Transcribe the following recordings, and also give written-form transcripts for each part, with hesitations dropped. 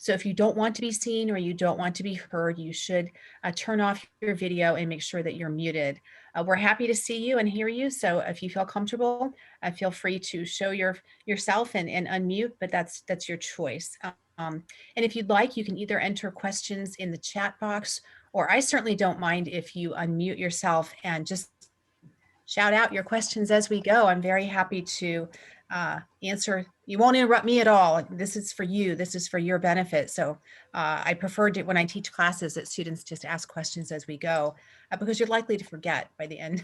So if you don't want to be seen or you don't want to be heard, you should turn off your video and make sure that you're muted. We're happy to see you and hear you. So if you feel comfortable, feel free to show yourself and unmute, but that's your choice. And if you'd like, you can either enter questions in the chat box, or I certainly don't mind if you unmute yourself and just shout out your questions as we go. I'm very happy to answer. You won't interrupt me at all. This is for you. This is for your benefit. So I prefer to, when I teach classes, that students just ask questions as we go, because you're likely to forget by the end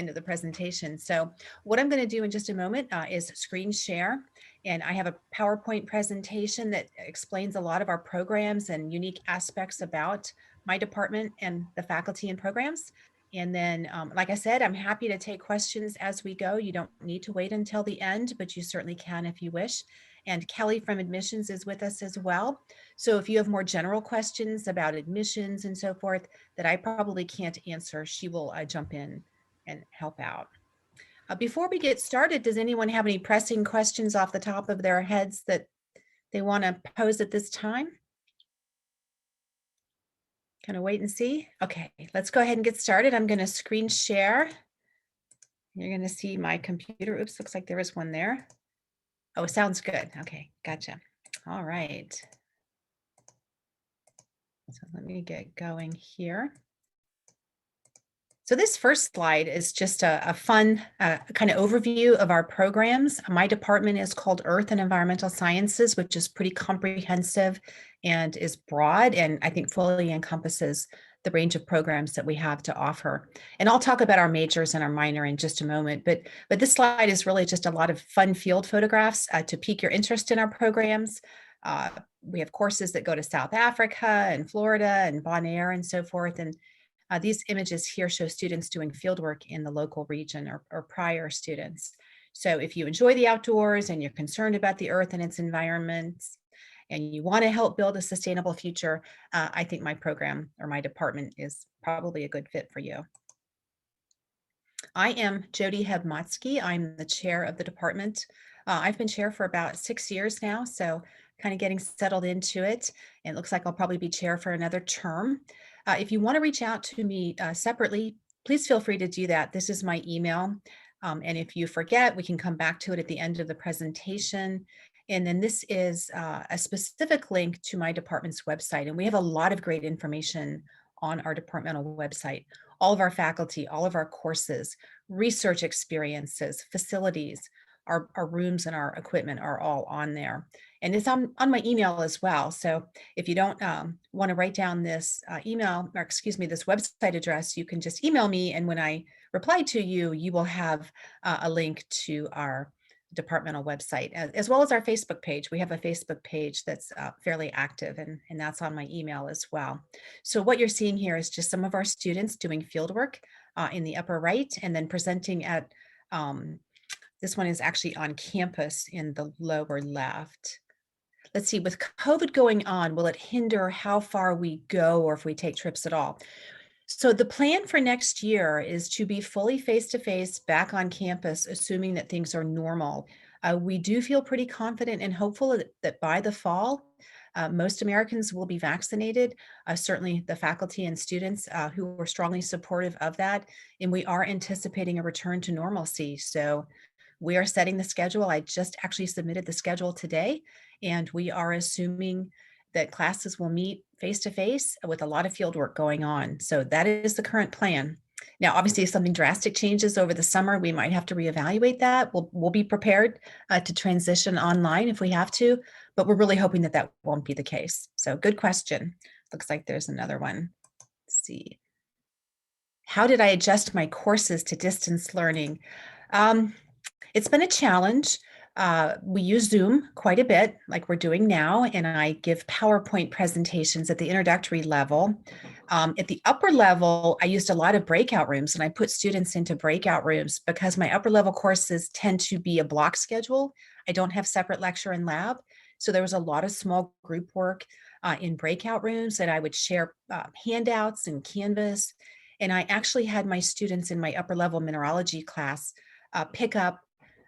of the presentation. So what I'm going to do in just a moment is screen share. And I have a PowerPoint presentation that explains a lot of our programs and unique aspects about my department and the faculty and programs. And then, like I said, I'm happy to take questions as we go. You don't need to wait until the end, but you certainly can if you wish. And Kelly from admissions is with us as well. So if you have more general questions about admissions and so forth that I probably can't answer, she will jump in and help out. Before we get started, does anyone have any pressing questions off the top of their heads that they want to pose at this time? Kind of wait and see. Okay, let's go ahead and get started. I'm going to screen share. You're going to see my computer. Oops, looks like there is one there. Oh, sounds good. Okay, gotcha. All right. So let me get going here. So this first slide is just a fun kind of overview of our programs. My department is called Earth and Environmental Sciences, which is pretty comprehensive and is broad, and I think fully encompasses the range of programs that we have to offer. And I'll talk about our majors and our minor in just a moment, but this slide is really just a lot of fun field photographs to pique your interest in our programs. We have courses that go to South Africa and Florida and Bonaire and so forth. And these images here show students doing fieldwork in the local region or prior students. So if you enjoy the outdoors and you're concerned about the earth and its environments, and you want to help build a sustainable future, I think my program or my department is probably a good fit for you. I am Jody Hebmatsky. I'm the chair of the department. I've been chair for about 6 years now, so kind of getting settled into it. And it looks like I'll probably be chair for another term. If you want to reach out to me separately, please feel free to do that. This is my email. And if you forget, we can come back to it at the end of the presentation. And then this is a specific link to my department's website. And we have a lot of great information on our departmental website. All of our faculty, all of our courses, research experiences, facilities, our rooms and our equipment are all on there. And it's on my email as well. So if you don't want to write down this email, or excuse me, this website address, you can just email me. And when I reply to you, you will have a link to our departmental website, as well as our Facebook page. We have a Facebook page that's fairly active, and that's on my email as well. So what you're seeing here is just some of our students doing fieldwork in the upper right, and then presenting at, this one is actually on campus in the lower left. Let's see, with COVID going on, will it hinder how far we go or if we take trips at all? So the plan for next year is to be fully face-to-face back on campus, assuming that things are normal. We do feel pretty confident and hopeful that by the fall, most Americans will be vaccinated, certainly the faculty and students who are strongly supportive of that. And we are anticipating a return to normalcy. So we are setting the schedule. I just actually submitted the schedule today, and we are assuming that classes will meet face-to-face with a lot of field work going on. So that is the current plan. Now, obviously, if something drastic changes over the summer, we might have to reevaluate that. We'll be prepared to transition online if we have to, but we're really hoping that that won't be the case. So good question. Looks like there's another one. Let's see. How did I adjust my courses to distance learning? It's been a challenge. We use Zoom quite a bit, like we're doing now, and I give PowerPoint presentations at the introductory level. At the upper level, I used a lot of breakout rooms, and I put students into breakout rooms because my upper level courses tend to be a block schedule. I don't have separate lecture and lab. So there was a lot of small group work in breakout rooms that I would share handouts and Canvas. And I actually had my students in my upper level mineralogy class pick up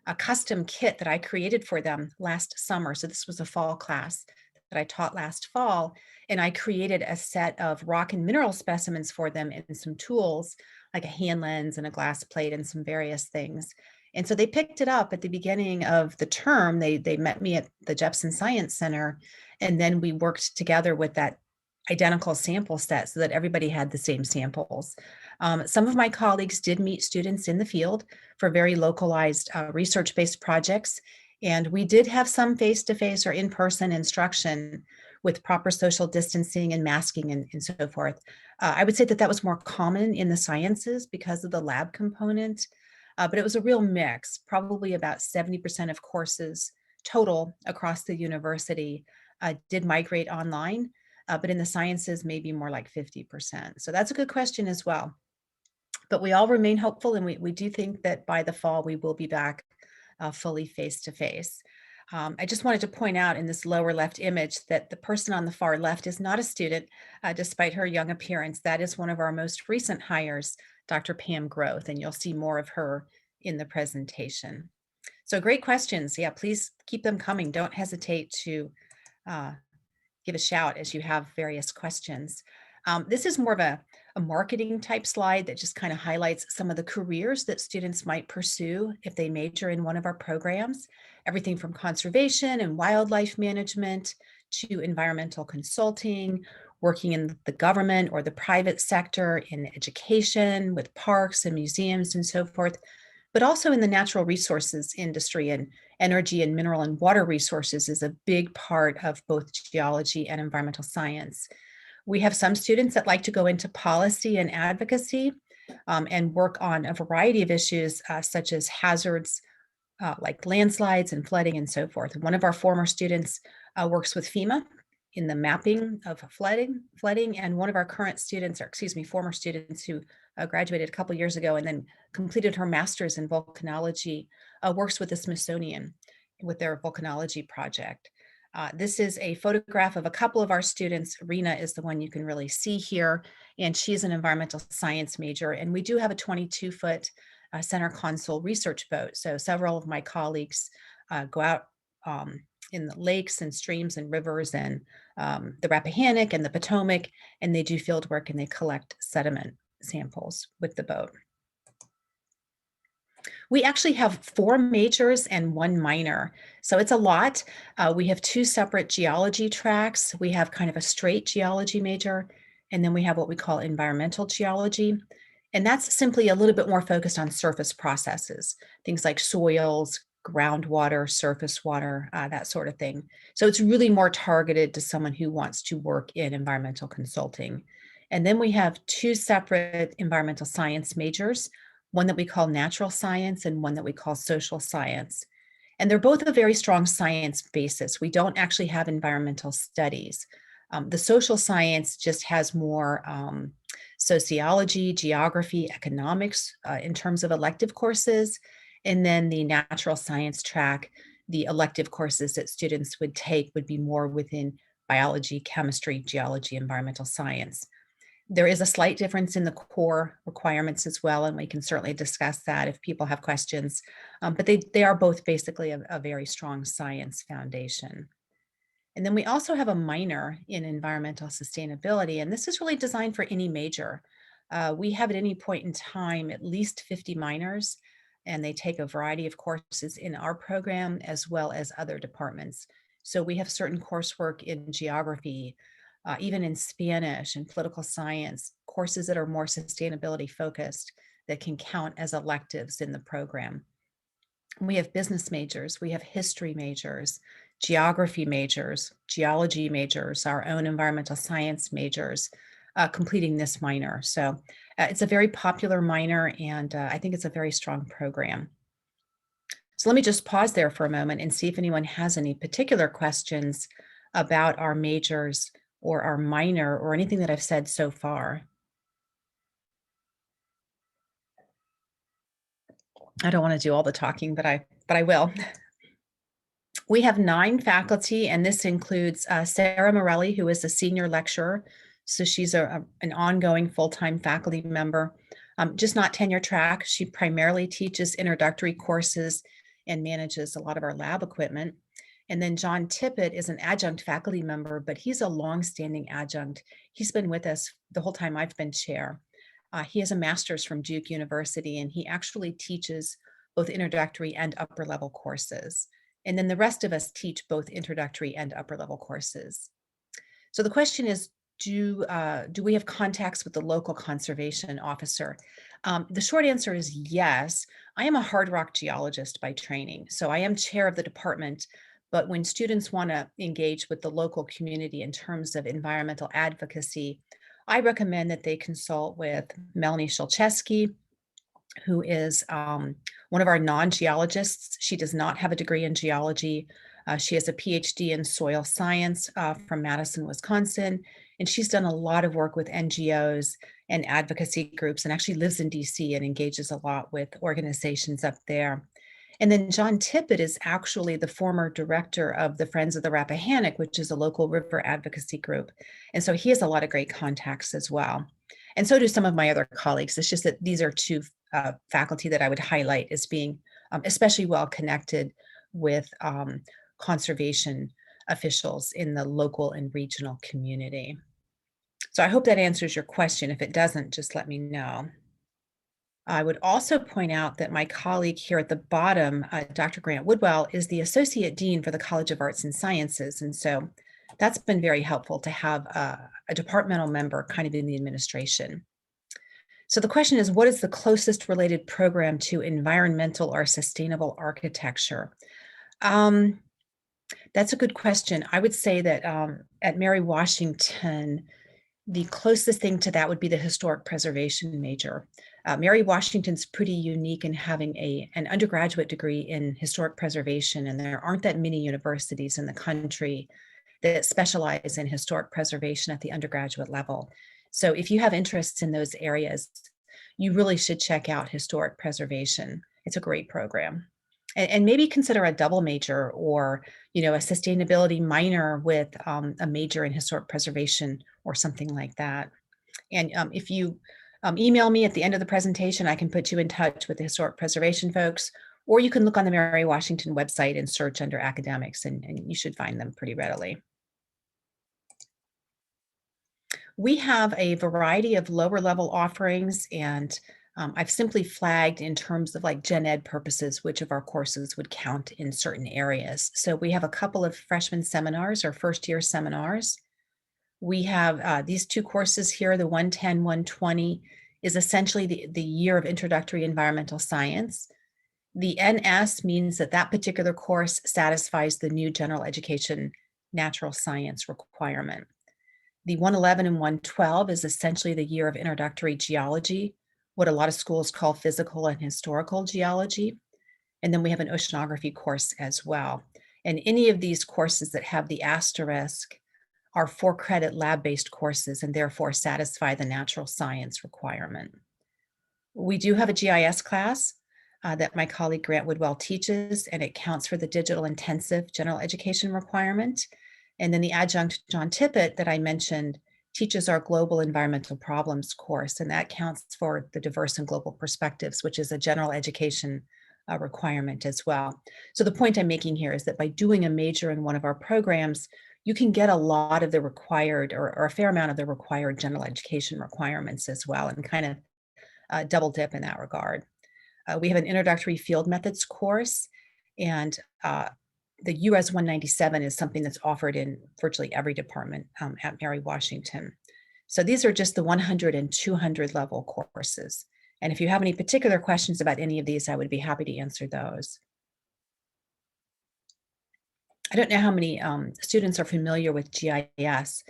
a custom kit that I created for them last summer. So this was a fall class that I taught last fall, and I created a set of rock and mineral specimens for them and some tools like a hand lens and a glass plate and some various things. And so they picked it up at the beginning of the term. They met me at the Jepson Science Center, and then we worked together with that identical sample set so that everybody had the same samples. Some of my colleagues did meet students in the field for very localized research-based projects, and we did have some face-to-face or in-person instruction with proper social distancing and masking and so forth. I would say that that was more common in the sciences because of the lab component, but it was a real mix. Probably about 70% of courses total across the university did migrate online, but in the sciences, maybe more like 50%. So that's a good question as well. But we all remain hopeful, and we do think that by the fall, we will be back fully face-to-face. I just wanted to point out in this lower left image that the person on the far left is not a student, despite her young appearance. That is one of our most recent hires, Dr. Pam Groth, and you'll see more of her in the presentation. So great questions. Yeah, please keep them coming. Don't hesitate to give a shout as you have various questions. This is more of a marketing type slide that just kind of highlights some of the careers that students might pursue if they major in one of our programs. Everything from conservation and wildlife management to environmental consulting, working in the government or the private sector, in education with parks and museums and so forth, but also in the natural resources industry, and energy and mineral and water resources is a big part of both geology and environmental science. We have some students that like to go into policy and advocacy and work on a variety of issues such as hazards like landslides and flooding and so forth. One of our former students works with FEMA in the mapping of flooding, and one of our current students, or excuse me, former students who graduated a couple years ago and then completed her master's in volcanology, works with the Smithsonian with their volcanology project. This is a photograph of a couple of our students. Rena is the one you can really see here, and she's an environmental science major. And we do have a 22-foot center console research boat. So several of my colleagues go out in the lakes and streams and rivers and the Rappahannock and the Potomac, and they do field work and they collect sediment samples with the boat. We actually have 4 majors and 1 minor, so it's a lot. We have 2 separate geology tracks. We have kind of a straight geology major, and then we have what we call environmental geology. And that's simply a little bit more focused on surface processes, things like soils, groundwater, surface water, that sort of thing. So it's really more targeted to someone who wants to work in environmental consulting. And then we have 2 separate environmental science majors, one that we call natural science and one that we call social science. And they're both a very strong science basis. We don't actually have environmental studies. The social science just has more sociology, geography, economics in terms of elective courses. And then the natural science track, the elective courses that students would take would be more within biology, chemistry, geology, environmental science. There is a slight difference in the core requirements as well, and we can certainly discuss that if people have questions. But they are both basically a very strong science foundation. And then we also have a minor in environmental sustainability, and this is really designed for any major. We have at any point in time at least 50 minors, and they take a variety of courses in our program as well as other departments. So we have certain coursework in geography, even in Spanish and political science, courses that are more sustainability focused that can count as electives in the program. We have business majors, we have history majors, geography majors, geology majors, our own environmental science majors, completing this minor. So it's a very popular minor, and I think it's a very strong program. So let me just pause there for a moment and see if anyone has any particular questions about our majors or our minor or anything that I've said so far. I don't want to do all the talking, but I will. We have 9 faculty, and this includes Sarah Morelli, who is a senior lecturer. So she's an ongoing full-time faculty member, just not tenure track. She primarily teaches introductory courses and manages a lot of our lab equipment. And then John Tippett is an adjunct faculty member, but he's a longstanding adjunct. He's been with us the whole time I've been chair. He has a master's from Duke University, and he actually teaches both introductory and upper level courses. And then the rest of us teach both introductory and upper level courses. So the question is, do we have contacts with the local conservation officer? The short answer is yes. I am a hard rock geologist by training, so I am chair of the department. But when students want to engage with the local community in terms of environmental advocacy, I recommend that they consult with Melanie Shulcheski, who is one of our non-geologists. She does not have a degree in geology. She has a PhD in soil science from Madison, Wisconsin, and she's done a lot of work with NGOs and advocacy groups, and actually lives in DC and engages a lot with organizations up there. And then John Tippett is actually the former director of the Friends of the Rappahannock, which is a local river advocacy group. And so he has a lot of great contacts as well. And so do some of my other colleagues. It's just that these are two faculty that I would highlight as being especially well connected with conservation officials in the local and regional community. So I hope that answers your question. If it doesn't, just let me know. I would also point out that my colleague here at the bottom, Dr. Grant Woodwell, is the Associate Dean for the College of Arts and Sciences. And so that's been very helpful to have a departmental member kind of in the administration. So the question is, what is the closest related program to environmental or sustainable architecture? That's a good question. I would say that at Mary Washington, the closest thing to that would be the historic preservation major. Mary Washington's pretty unique in having an undergraduate degree in historic preservation, and there aren't that many universities in the country that specialize in historic preservation at the undergraduate level. So if you have interests in those areas, you really should check out historic preservation. It's a great program. And maybe consider a double major, or a sustainability minor with a major in historic preservation or something like that. And if you email me at the end of the presentation, I can put you in touch with the historic preservation folks, or you can look on the Mary Washington website and search under academics, and you should find them pretty readily. We have a variety of lower level offerings, and I've simply flagged in terms of like gen ed purposes, which of our courses would count in certain areas. So we have a couple of freshman seminars or first year seminars. We have these two courses here. The 110, 120 is essentially the year of introductory environmental science. The NS means that that particular course satisfies the new general education natural science requirement. The 111 and 112 is essentially the year of introductory geology, what a lot of schools call physical and historical geology. And then we have an oceanography course as well. And any of these courses that have the asterisk are 4-credit lab-based courses and therefore satisfy the natural science requirement. We do have a GIS class that my colleague Grant Woodwell teaches, and it counts for the digital intensive general education requirement. And then the adjunct John Tippett that I mentioned teaches our global environmental problems course, and that counts for the diverse and global perspectives, which is a general education requirement as well. So the point I'm making here is that by doing a major in one of our programs, you can get a lot of the required or a fair amount of the required general education requirements as well, and kind of double dip in that regard. We have an introductory field methods course, and the US 197 is something that's offered in virtually every department at Mary Washington. So these are just the 100 and 200 level courses. And if you have any particular questions about any of these, I would be happy to answer those. I don't know how many students are familiar with GIS.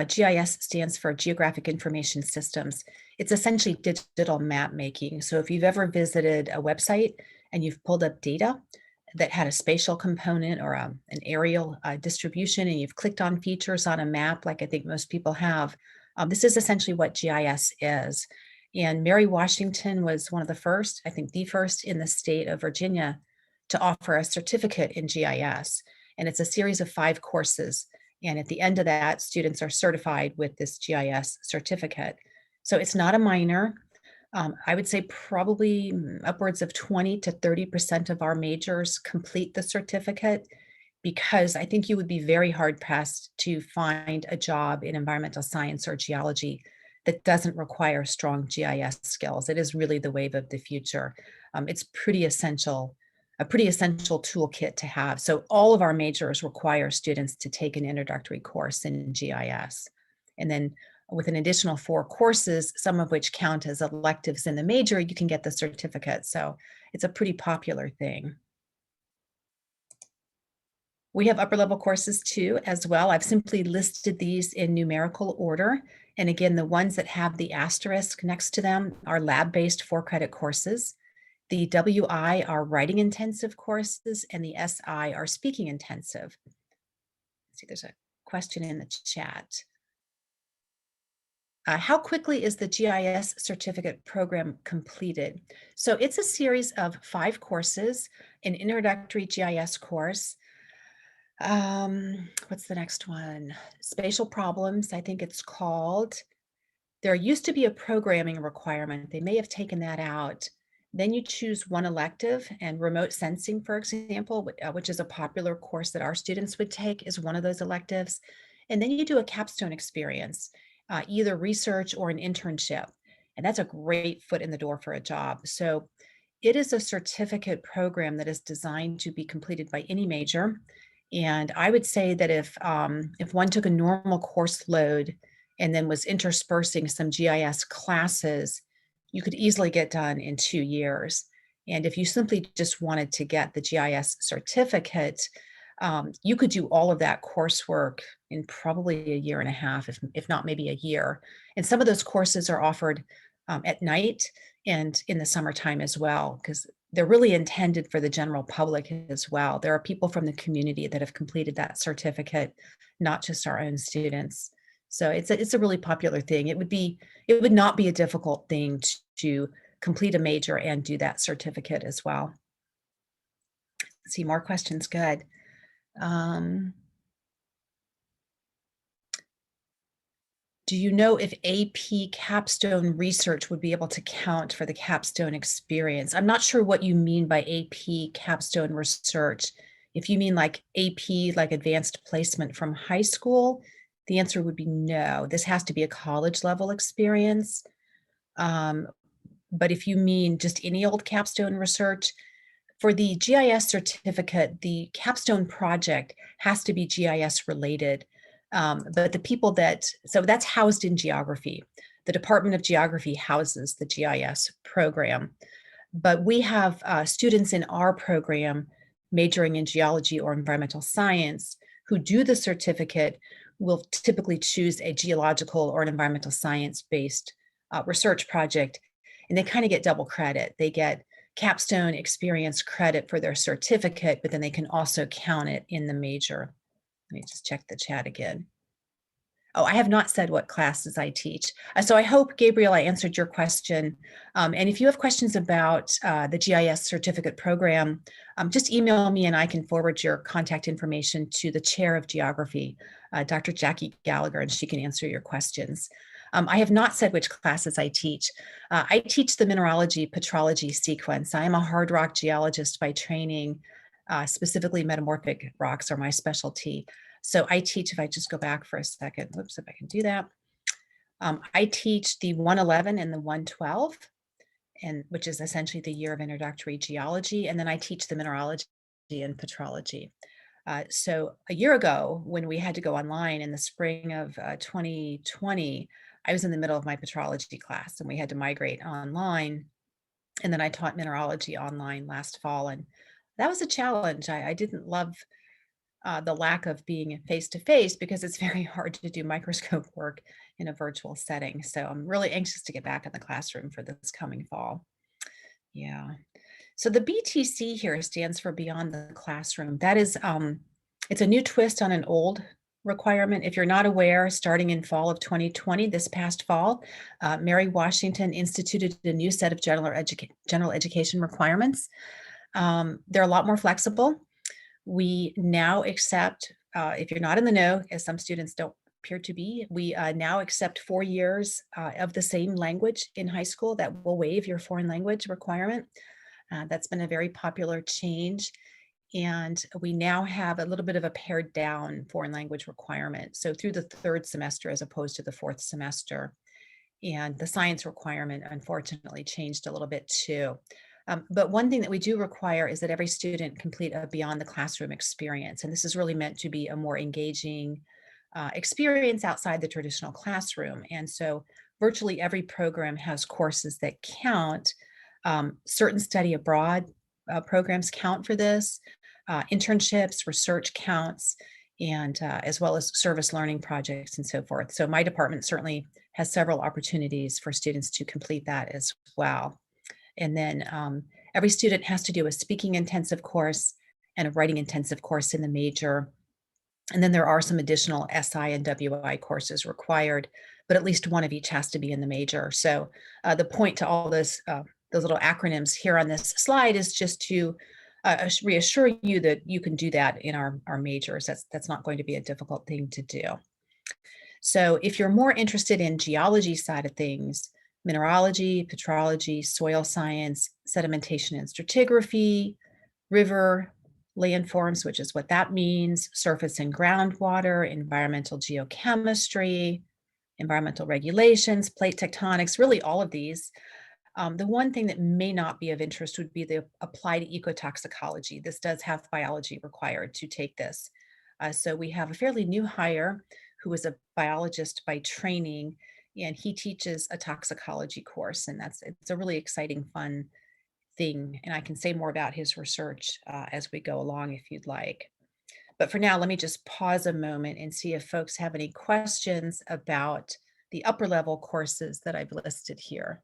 GIS stands for Geographic Information Systems. It's essentially digital map making. So if you've ever visited a website and you've pulled up data that had a spatial component or an aerial distribution, and you've clicked on features on a map, like I think most people have, this is essentially what GIS is. And Mary Washington was one of the first, I think the first in the state of Virginia to offer a certificate in GIS. And it's a series of 5 courses. And at the end of that, students are certified with this GIS certificate. So it's not a minor. I would say probably upwards of 20 to 30% of our majors complete the certificate because I think you would be very hard pressed to find a job in environmental science or geology that doesn't require strong GIS skills. It is really the wave of the future. It's pretty essential, a pretty essential toolkit to have. So all of our majors require students to take an introductory course in GIS. And then with an additional 4 courses, some of which count as electives in the major, you can get the certificate. So it's a pretty popular thing. We have upper level courses too, as well. I've simply listed these in numerical order. And again, the ones that have the asterisk next to them are lab-based 4-credit courses. The WI are writing intensive courses, and the SI are speaking intensive. Let's see, there's a question in the chat. How quickly is the GIS certificate program completed? So it's a series of 5 courses, an introductory GIS course. What's the next one? Spatial problems, I think it's called. There used to be a programming requirement. They may have taken that out. Then you choose one elective, and remote sensing, for example, which is a popular course that our students would take, is one of those electives. And then you do a capstone experience, either research or an internship. And that's a great foot in the door for a job. So it is a certificate program that is designed to be completed by any major. And I would say that if one took a normal course load and then was interspersing some GIS classes, you could easily get done in 2 years. And if you simply just wanted to get the GIS certificate, you could do all of that coursework in probably a year and a half, if not maybe a year. And some of those courses are offered at night and in the summertime as well, because they're really intended for the general public as well. There are people from the community that have completed that certificate, not just our own students. So it's a really popular thing. It would not be a difficult thing to complete a major and do that certificate as well. Let's see, more questions. Good. Do you know if AP capstone research would be able to count for the capstone experience? I'm not sure what you mean by AP capstone research. If you mean like AP, like advanced placement from high school, the answer would be no. This has to be a college level experience. But if you mean just any old capstone research, for the GIS certificate, the capstone project has to be GIS related. But the people so that's housed in geography. The Department of Geography houses the GIS program. But we have students in our program majoring in geology or environmental science who do the certificate will typically choose a geological or an environmental science-based research project, and they kind of get double credit. They get capstone experience credit for their certificate, but then they can also count it in the major. Let me just check the chat again. Oh, I have not said what classes I teach. So I hope, Gabriel, I answered your question. And if you have questions about the GIS certificate program, just email me and I can forward your contact information to the chair of geography, Dr. Jackie Gallagher, and she can answer your questions. I have not said which classes I teach. I teach the mineralogy petrology sequence. I am a hard rock geologist by training. Specifically metamorphic rocks are my specialty. So I teach, if I just go back for a second, whoops, if I can do that. I teach the 111 and the 112, which is essentially the year of introductory geology. And then I teach the mineralogy and petrology. So a year ago, when we had to go online in the spring of 2020, I was in the middle of my petrology class and we had to migrate online. And then I taught mineralogy online last fall. And that was a challenge. I didn't love the lack of being face-to-face because it's very hard to do microscope work in a virtual setting. So I'm really anxious to get back in the classroom for this coming fall. Yeah. So the BTC here stands for Beyond the Classroom. That is, it's a new twist on an old requirement. If you're not aware, starting in fall of 2020, this past fall, Mary Washington instituted a new set of general education requirements. They're a lot more flexible. We now accept, if you're not in the know, as some students don't appear to be, we now accept 4 years of the same language in high school. That will waive your foreign language requirement. That's been a very popular change. And we now have a little bit of a pared down foreign language requirement. So through the third semester as opposed to the fourth semester. And the science requirement, unfortunately, changed a little bit too. But one thing that we do require is that every student complete a beyond the classroom experience. And this is really meant to be a more engaging experience outside the traditional classroom. And so virtually every program has courses that count. Certain study abroad programs count for this. Internships, research counts, and as well as service learning projects and so forth. So my department certainly has several opportunities for students to complete that as well. And then every student has to do a speaking intensive course and a writing intensive course in the major. And then there are some additional SI and WI courses required, but at least one of each has to be in the major. So the point to all this, those little acronyms here on this slide is just to reassure you that you can do that in our majors. That's not going to be a difficult thing to do. So if you're more interested in geology side of things, mineralogy, petrology, soil science, sedimentation and stratigraphy, river, landforms, which is what that means, surface and groundwater, environmental geochemistry, environmental regulations, plate tectonics, really all of these. The one thing that may not be of interest would be the applied ecotoxicology. This does have biology required to take this. So we have a fairly new hire who is a biologist by training, and he teaches a toxicology course, and it's a really exciting, fun thing. And I can say more about his research as we go along if you'd like. But for now, let me just pause a moment and see if folks have any questions about the upper level courses that I've listed here.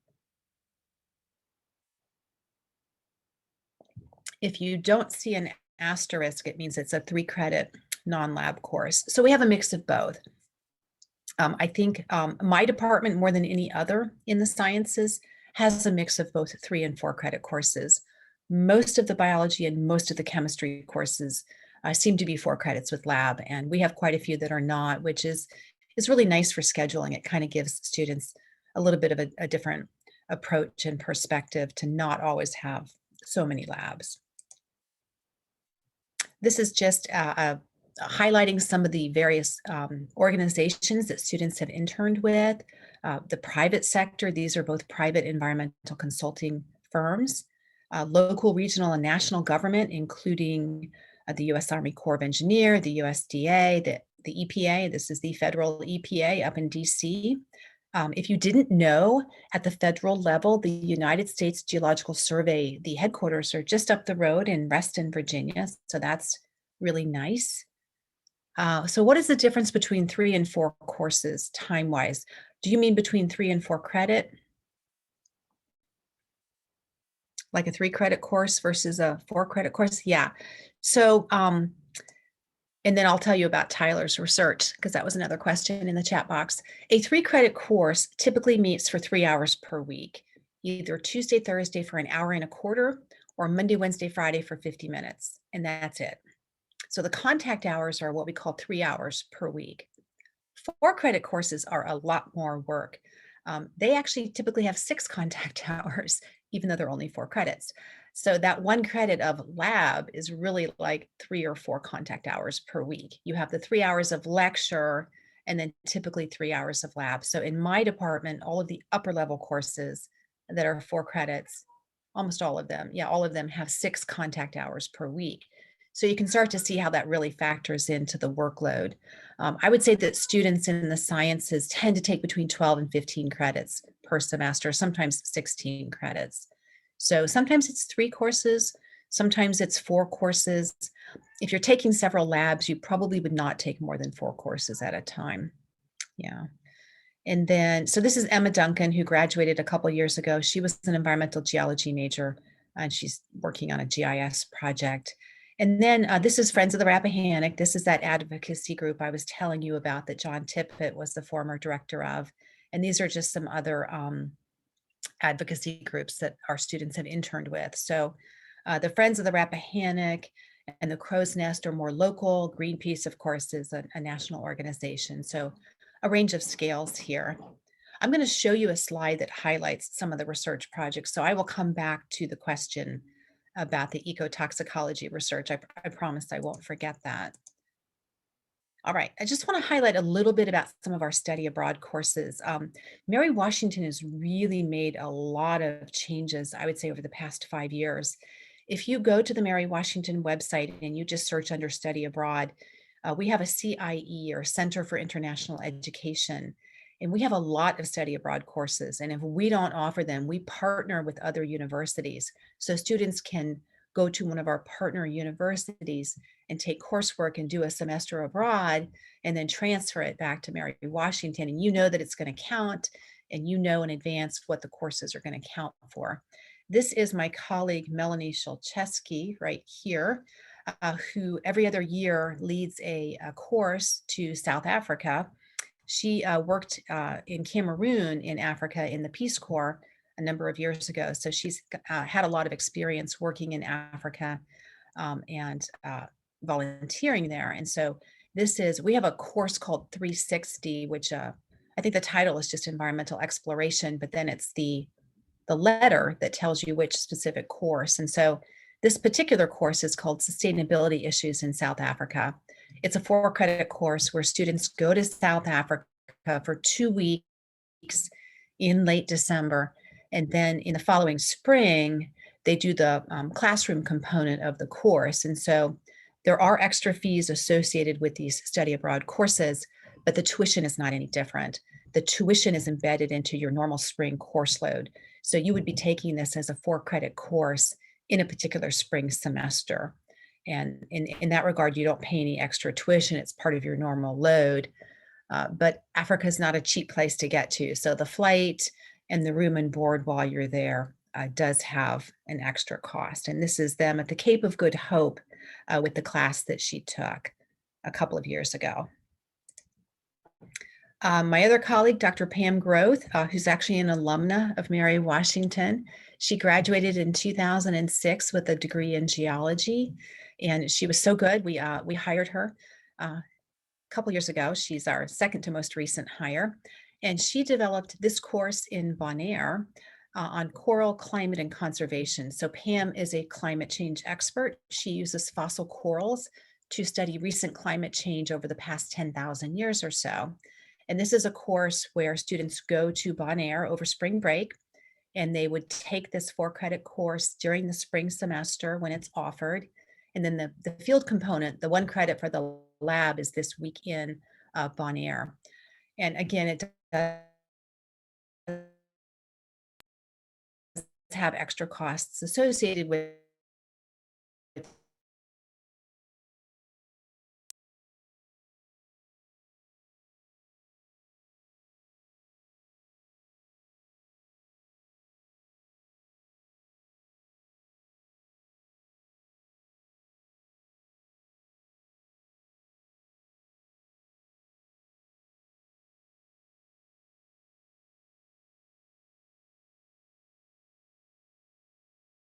If you don't see an asterisk, it means it's a 3-credit non-lab course. So we have a mix of both. I think my department, more than any other in the sciences, has a mix of both 3 and 4-credit courses. Most of the biology and most of the chemistry courses seem to be 4 credits with lab, and we have quite a few that are not, which is really nice for scheduling. It kind of gives students a little bit of a different approach and perspective to not always have so many labs. This is just highlighting some of the various organizations that students have interned with. The private sector, these are both private environmental consulting firms, local, regional, and national government, including the U.S. Army Corps of Engineers, the USDA, the EPA. This is the federal EPA up in DC. If you didn't know, at the federal level, the United States Geological Survey, the headquarters are just up the road in Reston, Virginia. So that's really nice. So what is the difference between 3 and 4 courses time-wise? Do you mean between 3 and 4 credit? Like a 3-credit course versus a 4-credit course? Yeah. So, and then I'll tell you about Tyler's research, because that was another question in the chat box. A 3-credit course typically meets for 3 hours per week, either Tuesday, Thursday for an hour and a quarter, or Monday, Wednesday, Friday for 50 minutes, and that's it. So the contact hours are what we call 3 hours per week. 4-credit courses are a lot more work. They actually typically have 6 contact hours, even though they're only 4 credits. So that 1 credit of lab is really like 3 or 4 contact hours per week. You have the 3 hours of lecture and then typically 3 hours of lab. So in my department, all of the upper level courses that are 4 credits, almost all of them, yeah, all of them have 6 contact hours per week. So you can start to see how that really factors into the workload. I would say that students in the sciences tend to take between 12 and 15 credits per semester, sometimes 16 credits. So sometimes it's 3 courses, sometimes it's 4 courses. If you're taking several labs, you probably would not take more than 4 courses at a time. Yeah. And then, so this is Emma Duncan, who graduated a couple years ago. She was an environmental geology major, and she's working on a GIS project. And then this is Friends of the Rappahannock. This is that advocacy group I was telling you about that John Tippett was the former director of. And these are just some other advocacy groups that our students have interned with. So the Friends of the Rappahannock and the Crow's Nest are more local. Greenpeace, of course, is a national organization. So a range of scales here. I'm going to show you a slide that highlights some of the research projects. So I will come back to the question about the ecotoxicology research. I promise I won't forget that. All right, I just want to highlight a little bit about some of our study abroad courses. Mary Washington has really made a lot of changes, I would say, over the past 5 years. If you go to the Mary Washington website and you just search under study abroad, we have a CIE, or Center for International Education, and we have a lot of study abroad courses. And if we don't offer them, we partner with other universities. So students can go to one of our partner universities and take coursework and do a semester abroad and then transfer it back to Mary Washington. And you know that it's going to count, and you know in advance what the courses are going to count for. This is my colleague, Melanie Shulcheski, right here, who every other year leads a course to South Africa. She worked in Cameroon in Africa in the Peace Corps a number of years ago. So she's had a lot of experience working in Africa and volunteering there. And so we have a course called 360, which I think the title is just environmental exploration, but then it's the letter that tells you which specific course. And so this particular course is called Sustainability Issues in South Africa. It's a 4-credit course where students go to South Africa for 2 weeks in late December. And then in the following spring, they do the classroom component of the course. And so there are extra fees associated with these study abroad courses, but the tuition is not any different. The tuition is embedded into your normal spring course load. So you would be taking this as a 4-credit course in a particular spring semester. And in that regard, you don't pay any extra tuition. It's part of your normal load. But Africa is not a cheap place to get to. So the flight and the room and board while you're there does have an extra cost. And this is them at the Cape of Good Hope with the class that she took a couple of years ago. My other colleague, Dr. Pam Groth, who's actually an alumna of Mary Washington. She graduated in 2006 with a degree in geology, and she was so good, we hired her a couple years ago. She's our second to most recent hire, and she developed this course in Bonaire on coral climate and conservation. So Pam is a climate change expert. She uses fossil corals to study recent climate change over the past 10,000 years or so. And this is a course where students go to Bonaire over spring break, and they would take this 4-credit course during the spring semester when it's offered. And then the field component, the 1 credit for the lab, is this week in Bonaire. And again, it does have extra costs associated with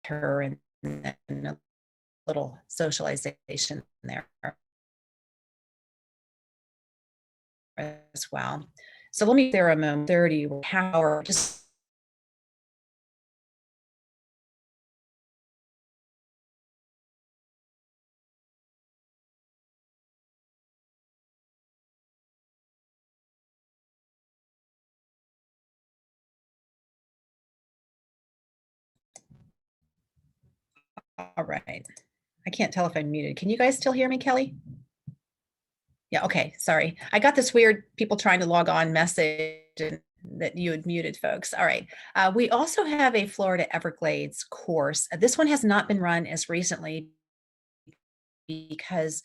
her and a little socialization there as well. So let me there a moment 30 how just all right. I can't tell if I'm muted. Can you guys still hear me, Kelly? Yeah, okay, sorry. I got this weird people trying to log on message that you had muted folks. All right. We also have a Florida Everglades course. This one has not been run as recently because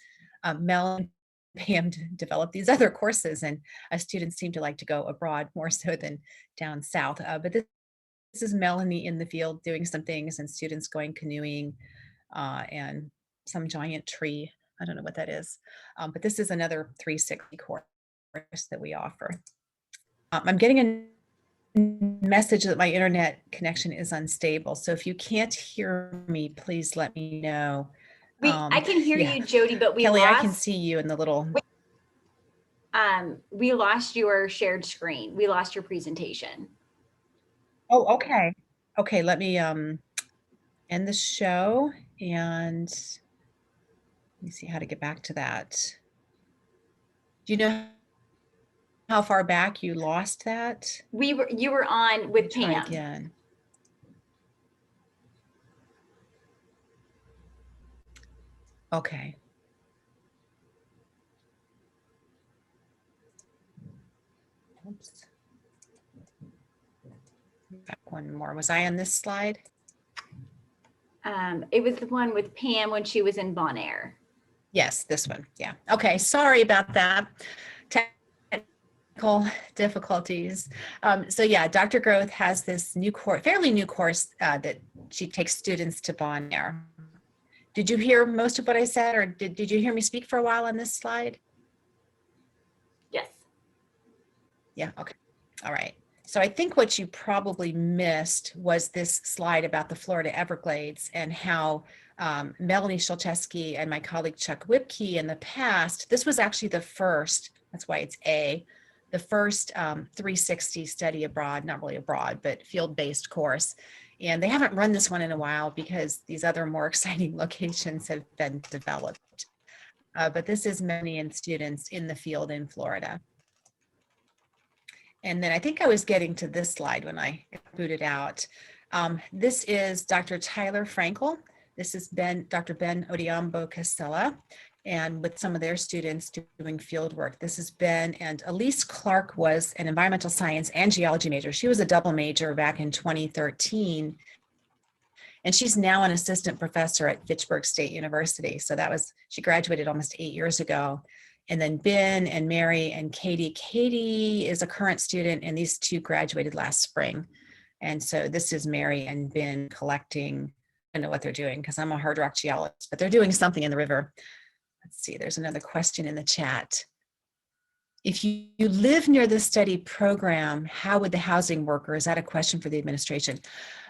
Mel and Pam developed these other courses, and students seem to like to go abroad more so than down south. But this is Melanie in the field doing some things, and students going canoeing and some giant tree. I don't know what that is, but this is another 360 course that we offer. I'm getting a message that my internet connection is unstable. So if you can't hear me, please let me know. I can hear you, Jody, but Kelly, I can see you in the little. We lost your shared screen. We lost your presentation. Oh, okay. Okay, let me end the show, and let me see how to get back to that. Do you know how far back you lost that? You were on with Try Pam. again. Okay. Oops. Back one more. Was I on this slide? It was the one with Pam when she was in Bon Air. Yes, this one. Yeah. Okay. Sorry about that. Technical difficulties. So yeah, Dr. Groth has this new course, fairly new course that she takes students to Bon Air. Did you hear most of what I said, or did you hear me speak for a while on this slide? Yes. Yeah. Okay. All right. So I think what you probably missed was this slide about the Florida Everglades and how Melanie Shulczewski and my colleague Chuck Whipke in the past, this was actually the first, that's why it's A, the first 360 study abroad, not really abroad, but field-based course. And they haven't run this one in a while because these other more exciting locations have been developed. But this is Melanie and students in the field in Florida. And then I think I was getting to this slide when I booted out. This is Dr. Tyler Frankel. This is Dr. Ben Odiambo Casella, and with some of their students doing field work. This is Ben, and Elise Clark was an environmental science and geology major. She was a double major back in 2013. And she's now an assistant professor at Fitchburg State University. So she graduated almost 8 years ago. And then Ben and Mary and Katie. Katie is a current student, and these two graduated last spring. And so this is Mary and Ben collecting. I don't know what they're doing because I'm a hard rock geologist, but they're doing something in the river. Let's see, there's another question in the chat. If you live near the study program, how would the housing work, or is that a question for the administration?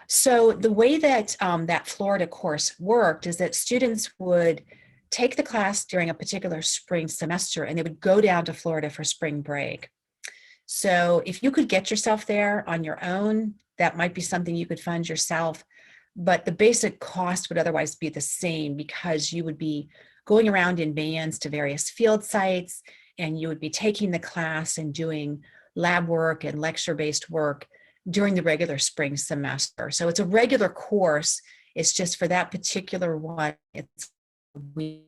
So the way that that Florida course worked is that students would take the class during a particular spring semester, and they would go down to Florida for spring break. So if you could get yourself there on your own, that might be something you could fund yourself, but the basic cost would otherwise be the same because you would be going around in vans to various field sites, and you would be taking the class and doing lab work and lecture-based work during the regular spring semester. So it's a regular course. It's just for that particular one, it's a week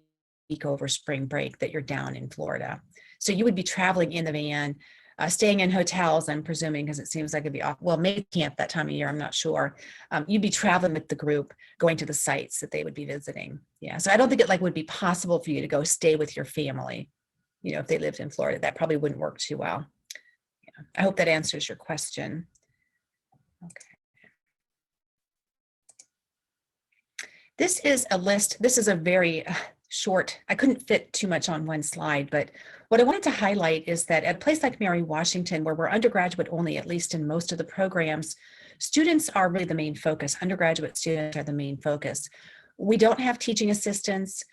over spring break that you're down in Florida. So you would be traveling in the van, staying in hotels, I'm presuming, because it seems like it'd be off. Well, maybe camp that time of year, I'm not sure. You'd be traveling with the group, going to the sites that they would be visiting. Yeah, so I don't think it would be possible for you to go stay with your family, if they lived in Florida. That probably wouldn't work too well. Yeah. I hope that answers your question. Okay. This is a list. This is a very short, I couldn't fit too much on one slide, but what I wanted to highlight is that at a place like Mary Washington, where we're undergraduate only, at least in most of the programs, students are really the main focus. Undergraduate students are the main focus. We don't have teaching assistants.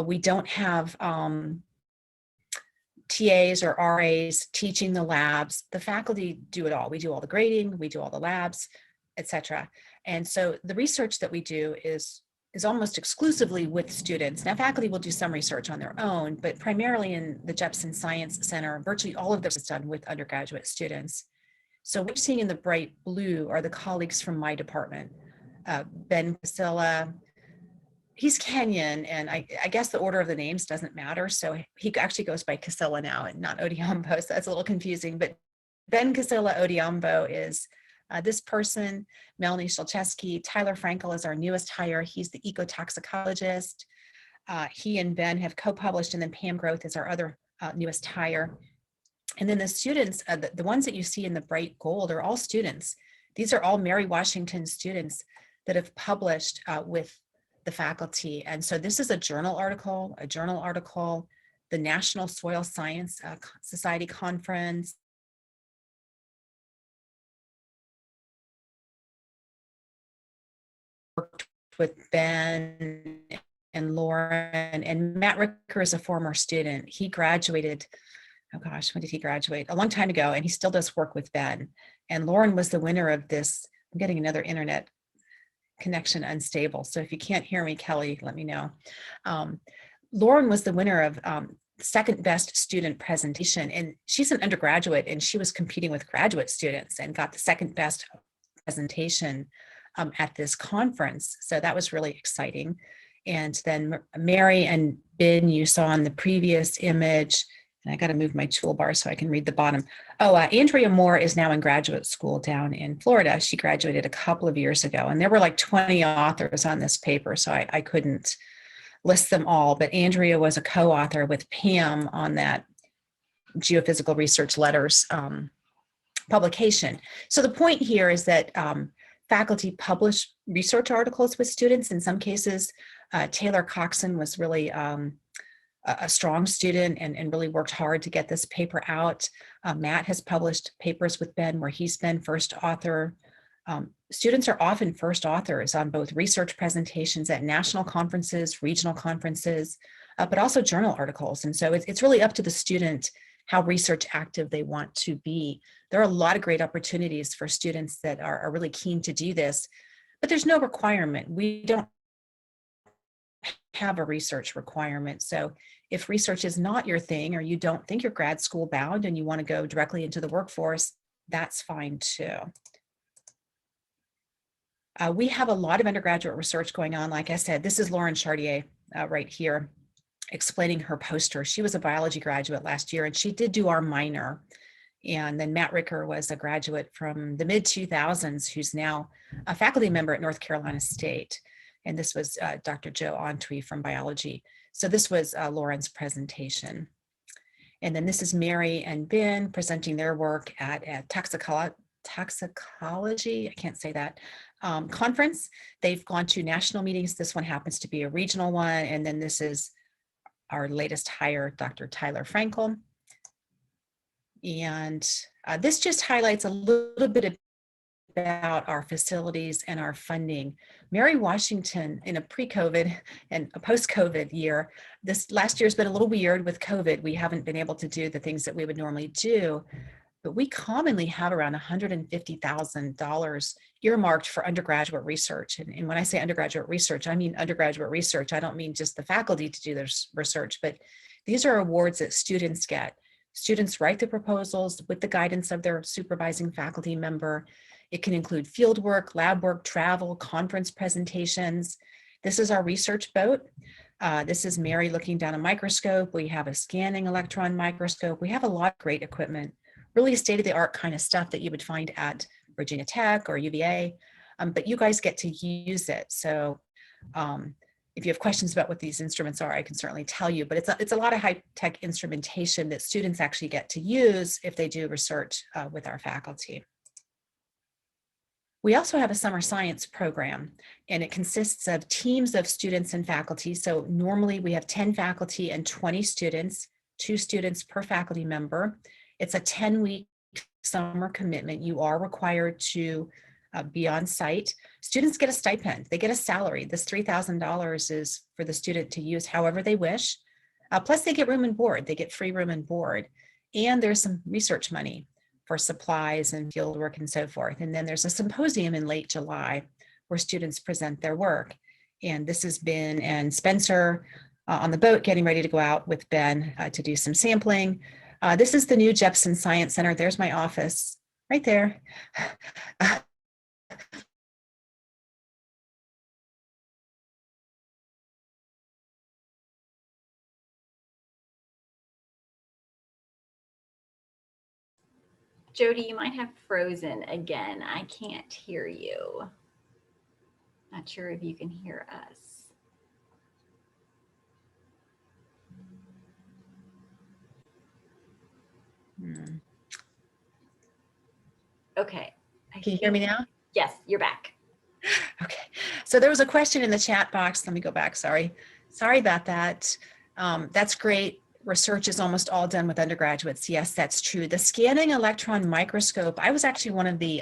We don't have TAs or RAs teaching the labs. The faculty do it all. We do all the grading, we do all the labs, etc. And so the research that we do is almost exclusively with students. Now, faculty will do some research on their own, but primarily in the Jepson Science Center, virtually all of this is done with undergraduate students. So what we're seeing in the bright blue are the colleagues from my department. Ben Casilla, he's Kenyan, and I guess the order of the names doesn't matter. So he actually goes by Casilla now and not Odiambo. So that's a little confusing, but Ben Casilla Odiambo is this person. Melanie Shulczewski. Tyler Frankel is our newest hire. He's the ecotoxicologist. He and Ben have co-published, and then Pam Groth is our other newest hire. And then the students, the ones that you see in the bright gold are all students. These are all Mary Washington students that have published with the faculty. And so this is a journal article, the National Soil Science Society Conference. Worked with Ben and Lauren, and Matt Ricker is a former student. He graduated, oh gosh, when did he graduate? A long time ago, and he still does work with Ben. And Lauren was the winner of this. I'm getting another internet connection unstable. So if you can't hear me, Kelly, let me know. Lauren was the winner of second best student presentation, and she's an undergraduate, and she was competing with graduate students and got the second best presentation at this conference. So that was really exciting. And then Mary and Ben, you saw in the previous image, and I got to move my toolbar so I can read the bottom. Oh, Andrea Moore is now in graduate school down in Florida. She graduated a couple of years ago, and there were like 20 authors on this paper, so I couldn't list them all, but Andrea was a co-author with Pam on that Geophysical Research Letters publication. So the point here is that faculty publish research articles with students. In some cases, Taylor Coxon was really a strong student and really worked hard to get this paper out. Matt has published papers with Ben where he's been first author. Students are often first authors on both research presentations at national conferences, regional conferences, but also journal articles. And so it's really up to the student how research active they want to be. There are a lot of great opportunities for students that are really keen to do this, but there's no requirement. We don't have a research requirement. So if research is not your thing, or you don't think you're grad school bound and you want to go directly into the workforce, that's fine too. We have a lot of undergraduate research going on. Like I said, this is Lauren Chartier right here explaining her poster. She was a biology graduate last year, and she did do our minor. And then Matt Ricker was a graduate from the mid-2000s who's now a faculty member at North Carolina State. And this was Dr. Joe Antwi from biology. So this was Lauren's presentation. And then this is Mary and Ben presenting their work at toxicology, I can't say that, conference. They've gone to national meetings. This one happens to be a regional one. And then this is our latest hire, Dr. Tyler Frankel. And this just highlights a little bit about our facilities and our funding. Mary Washington, in a pre-COVID and a post-COVID year, this last year has been a little weird with COVID. We haven't been able to do the things that we would normally do, but we commonly have around $150,000 earmarked for undergraduate research. And when I say undergraduate research, I mean undergraduate research. I don't mean just the faculty to do their research, but these are awards that students get. Students write the proposals with the guidance of their supervising faculty member. It can include field work, lab work, travel, conference presentations. This is our research boat. This is Mary looking down a microscope. We have a scanning electron microscope. We have a lot of great equipment, really state-of-the-art kind of stuff that you would find at Virginia Tech or UVA, but you guys get to use it. So if you have questions about what these instruments are, I can certainly tell you, but it's a lot of high-tech instrumentation that students actually get to use if they do research with our faculty. We also have a summer science program, and it consists of teams of students and faculty. So normally we have 10 faculty and 20 students, 2 students per faculty member. It's a 10-week summer commitment. You are required to be on site. Students get a stipend. They get a salary. This $3,000 is for the student to use however they wish. Plus they get room and board. They get free room and board. And there's some research money for supplies and field work and so forth. And then there's a symposium in late July where students present their work. And this has been, and Spencer on the boat getting ready to go out with Ben to do some sampling. This is the new Jepson Science Center. There's my office right there. Jody, you might have frozen again. I can't hear you. Not sure if you can hear us. Okay. Can you hear me now? Yes, you're back. Okay. So there was a question in the chat box. Let me go back. Sorry about that. That's great. Research is almost all done with undergraduates. Yes, that's true. The scanning electron microscope, I was actually one of the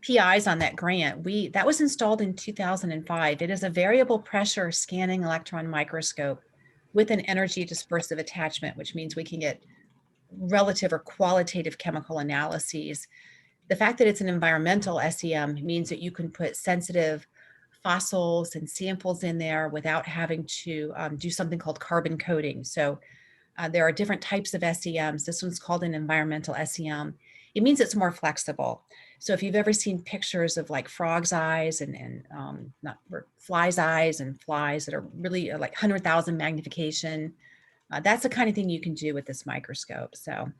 PIs on that grant. That was installed in 2005. It is a variable pressure scanning electron microscope with an energy dispersive attachment, which means we can get relative or qualitative chemical analyses. The fact that it's an environmental SEM means that you can put sensitive fossils and samples in there without having to do something called carbon coding. So there are different types of SEMs. This one's called an environmental SEM. It means it's more flexible. So if you've ever seen pictures of like frog's eyes and not fly's eyes and flies that are really like 100,000 magnification, that's the kind of thing you can do with this microscope. So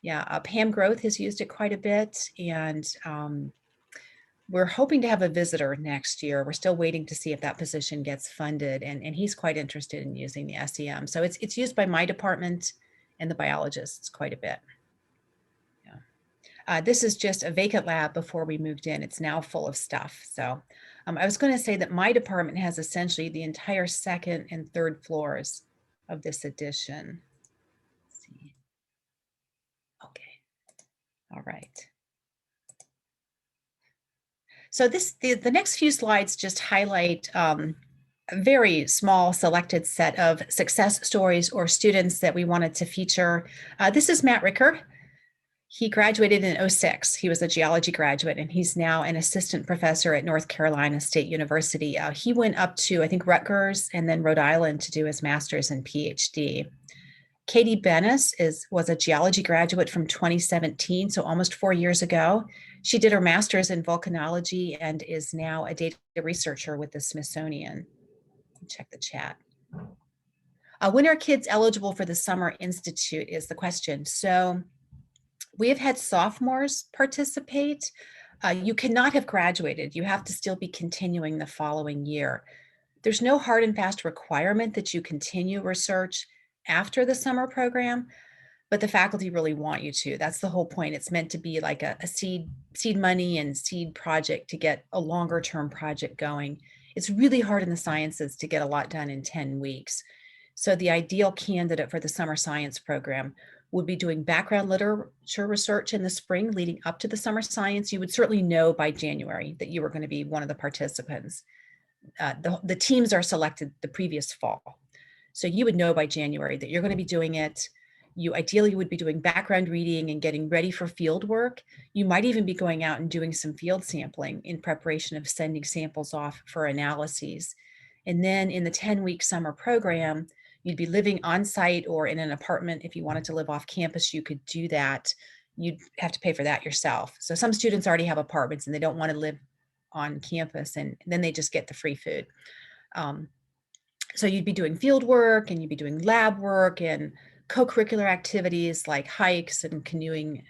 yeah, Pam Groth has used it quite a bit, and we're hoping to have a visitor next year. We're still waiting to see if that position gets funded, and he's quite interested in using the SEM. So it's used by my department and the biologists quite a bit. Yeah. This is just a vacant lab before we moved in. It's now full of stuff. So I was going to say that my department has essentially the entire second and third floors of this addition. Let's see. Okay. All right. So the next few slides just highlight a very small selected set of success stories or students that we wanted to feature. This is Matt Ricker. He graduated in 2006. He was a geology graduate, and he's now an assistant professor at North Carolina State University. He went up to, I think, Rutgers and then Rhode Island to do his master's and PhD. Katie Bennis was a geology graduate from 2017, so almost 4 years ago. She did her master's in volcanology and is now a data researcher with the Smithsonian. Check the chat. When are kids eligible for the Summer Institute is the question. So we have had sophomores participate. You cannot have graduated. You have to still be continuing the following year. There's no hard and fast requirement that you continue research after the summer program, but the faculty really want you to. That's the whole point. It's meant to be like a seed money and seed project to get a longer term project going. It's really hard in the sciences to get a lot done in 10 weeks. So the ideal candidate for the summer science program would be doing background literature research in the spring leading up to the summer science. You would certainly know by January that you were going to be one of the participants. The teams are selected the previous fall. So you would know by January that you're going to be doing it. You ideally would be doing background reading and getting ready for field work. You might even be going out and doing some field sampling in preparation of sending samples off for analyses. And then in the 10-week summer program, you'd be living on site or in an apartment. If you wanted to live off campus, you could do that. You'd have to pay for that yourself. So some students already have apartments and they don't want to live on campus, and then they just get the free food. So you'd be doing field work and you'd be doing lab work and co-curricular activities like hikes and canoeing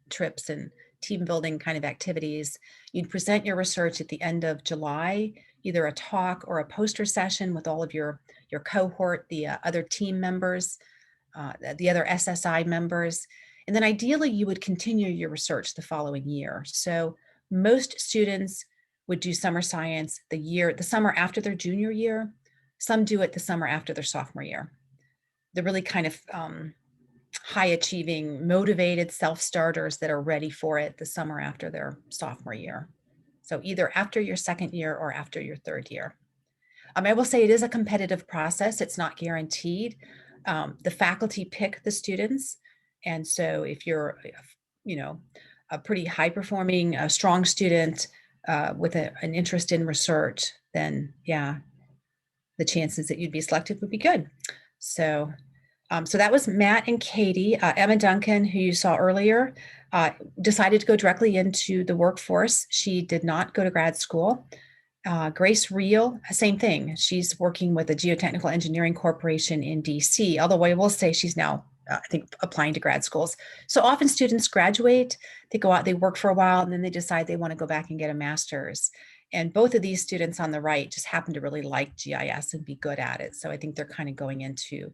trips and team building kind of activities. You'd present your research at the end of July, either a talk or a poster session with all of your cohort, the other team members, the other SSI members. And then ideally you would continue your research the following year. So most students would do summer science the summer after their junior year. Some do it the summer after their sophomore year. They're really kind of high achieving, motivated self-starters that are ready for it the summer after their sophomore year. So either after your second year or after your third year. I will say it is a competitive process. It's not guaranteed. The faculty pick the students. And so if you're, a pretty high performing, strong student with an interest in research, then yeah, the chances that you'd be selected would be good. So that was Matt and Katie. Emma Duncan, who you saw earlier, decided to go directly into the workforce. She did not go to grad school. Grace Reel, same thing. She's working with a geotechnical engineering corporation in DC, although I will say she's now, I think, applying to grad schools. So often students graduate, they go out, they work for a while, and then they decide they want to go back and get a master's. And both of these students on the right just happen to really like GIS and be good at it. So I think they're kind of going into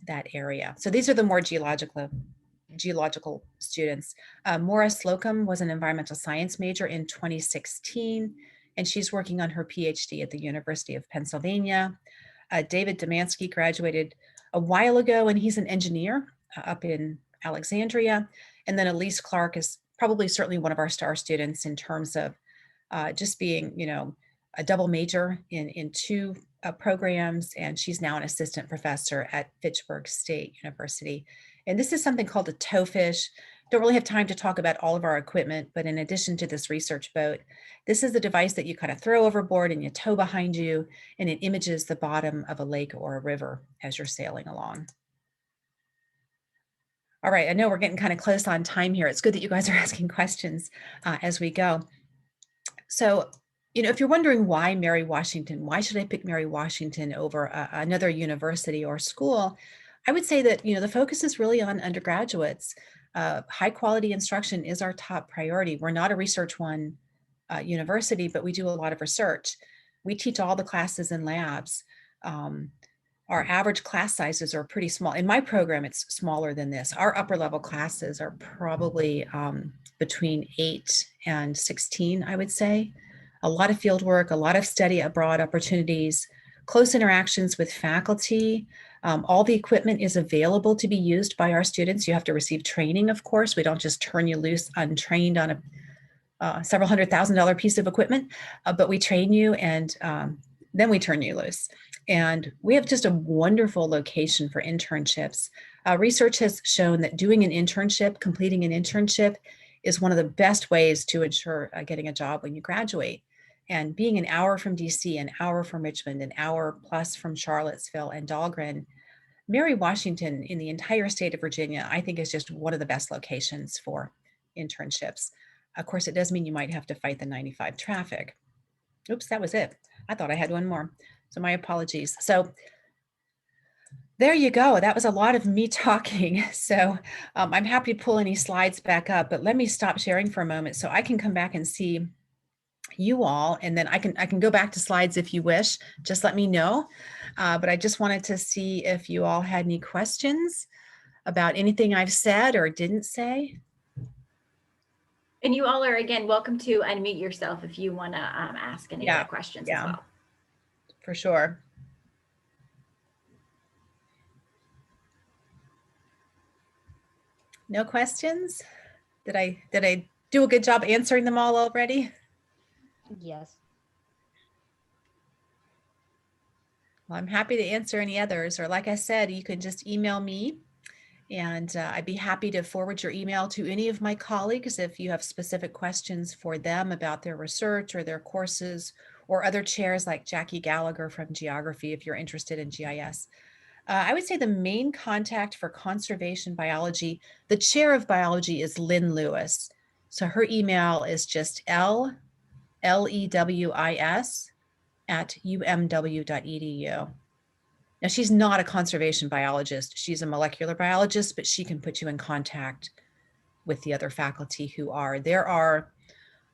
that area. So these are the more geological students. Maura Slocum was an environmental science major in 2016, and she's working on her PhD at the University of Pennsylvania. David Demansky graduated a while ago, and he's an engineer up in Alexandria. And then Elise Clark is probably certainly one of our star students in terms of just being, a double major in two programs, and she's now an assistant professor at Fitchburg State University. And this is something called a towfish. don't really have time to talk about all of our equipment, but in addition to this research boat, this is the device that you kind of throw overboard and you tow behind you, and it images the bottom of a lake or a river as you're sailing along. All right, I know we're getting kind of close on time here. It's good that you guys are asking questions as we go. So, if you're wondering why Mary Washington, why should I pick Mary Washington over another university or school? I would say that, the focus is really on undergraduates. High quality instruction is our top priority. We're not a research one university, but we do a lot of research. We teach all the classes and labs. Our average class sizes are pretty small. In my program, it's smaller than this. Our upper level classes are probably between 8 and 16, I would say. A lot of field work, a lot of study abroad opportunities, close interactions with faculty. All the equipment is available to be used by our students. You have to receive training, of course. We don't just turn you loose untrained on a several $100,000 piece of equipment, but we train you and then we turn you loose. And we have just a wonderful location for internships. Research has shown that doing an internship, completing an internship, is one of the best ways to ensure getting a job when you graduate. And being an hour from DC, an hour from Richmond, an hour plus from Charlottesville and Dahlgren, Mary Washington in the entire state of Virginia, I think is just one of the best locations for internships. Of course, it does mean you might have to fight the 95 traffic. Oops, that was it. I thought I had one more. So my apologies. So there you go. That was a lot of me talking. So I'm happy to pull any slides back up, but let me stop sharing for a moment so I can come back and see you all, and then I can go back to slides if you wish. Just let me know. But I just wanted to see if you all had any questions about anything I've said or didn't say. And you all are, again, welcome to unmute yourself if you want to ask any other questions as well. For sure. No questions? Did I do a good job answering them all already? Yes. Well, I'm happy to answer any others, or like I said, you can just email me and I'd be happy to forward your email to any of my colleagues if you have specific questions for them about their research or their courses, or other chairs like Jackie Gallagher from Geography if you're interested in GIS. I would say the main contact for conservation biology, the chair of biology is Lynn Lewis. So her email is just lewis@umw.edu. Now, she's not a conservation biologist. She's a molecular biologist, but she can put you in contact with the other faculty who are. There are,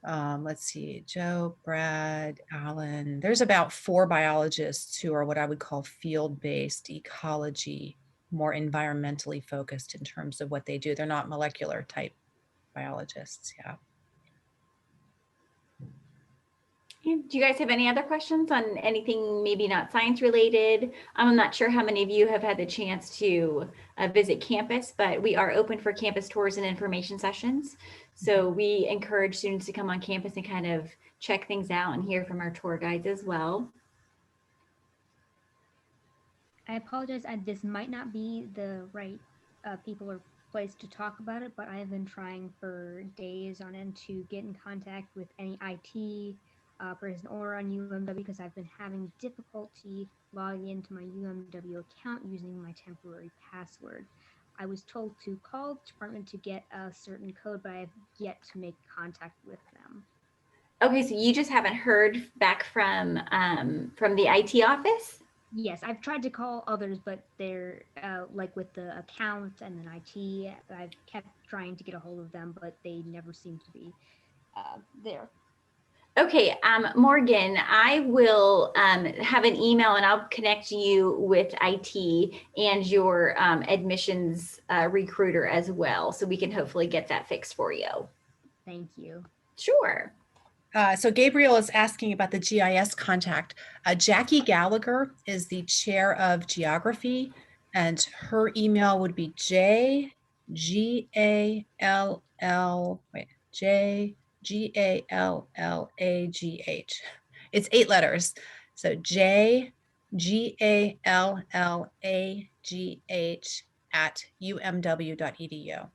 let's see, Joe, Brad, Alan. There's about 4 biologists who are what I would call field-based ecology, more environmentally focused in terms of what they do. They're not molecular type biologists, yeah. Do you guys have any other questions on anything maybe not science related? I'm not sure how many of you have had the chance to visit campus, but we are open for campus tours and information sessions. So we encourage students to come on campus and kind of check things out and hear from our tour guides as well. I apologize. This might not be the right people or place to talk about it, but I've been trying for days on end to get in contact with any IT person or on UMW because I've been having difficulty logging into my UMW account using my temporary password. I was told to call the department to get a certain code, but I have yet to make contact with them. Okay, so you just haven't heard back from the IT office? Yes, I've tried to call others, but they're like with the account and then IT, I've kept trying to get a hold of them, but they never seem to be there. Okay, Morgan, I will have an email and I'll connect you with IT and your admissions recruiter as well, so we can hopefully get that fixed for you. Thank you. Sure. So Gabriel is asking about the GIS contact. Jackie Gallagher is the chair of geography, and her email would be JGALL, JGALLAGH. It's 8 letters. So JGALLAGH @umw.edu.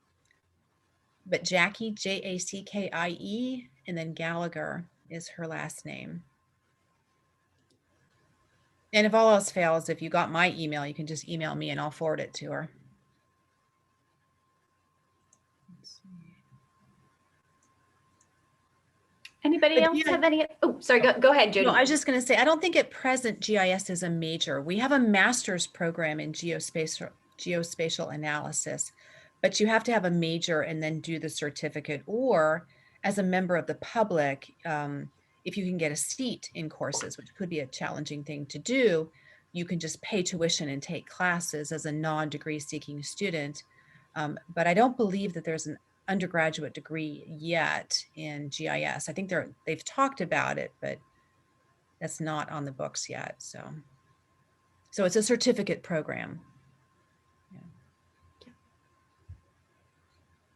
but Jackie, Jackie, and then Gallagher is her last name. And if all else fails, if you got my email, you can just email me and I'll forward it to her. Let's see. Anybody But else yeah. have any? Oh, sorry. Go ahead, Jody. No, I was just going to say, I don't think at present GIS is a major. We have a master's program in geospatial analysis, but you have to have a major and then do the certificate, or as a member of the public, if you can get a seat in courses, which could be a challenging thing to do, you can just pay tuition and take classes as a non-degree seeking student. But I don't believe that there's an undergraduate degree yet in GIS. I think they've talked about it, but that's not on the books yet. So it's a certificate program. Yeah.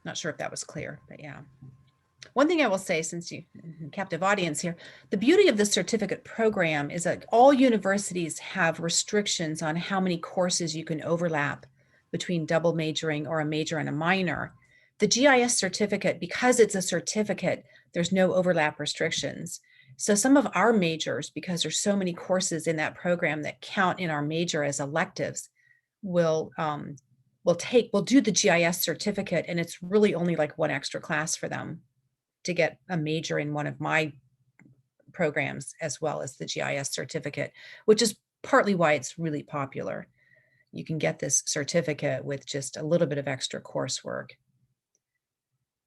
Not sure if that was clear, but yeah. One thing I will say, since you captive audience here, the beauty of the certificate program is that all universities have restrictions on how many courses you can overlap between double majoring or a major and a minor. The GIS certificate, because it's a certificate, there's no overlap restrictions. So some of our majors, because there's so many courses in that program that count in our major as electives, will do the GIS certificate, and it's really only like one extra class for them to get a major in one of my programs, as well as the GIS certificate, which is partly why it's really popular. You can get this certificate with just a little bit of extra coursework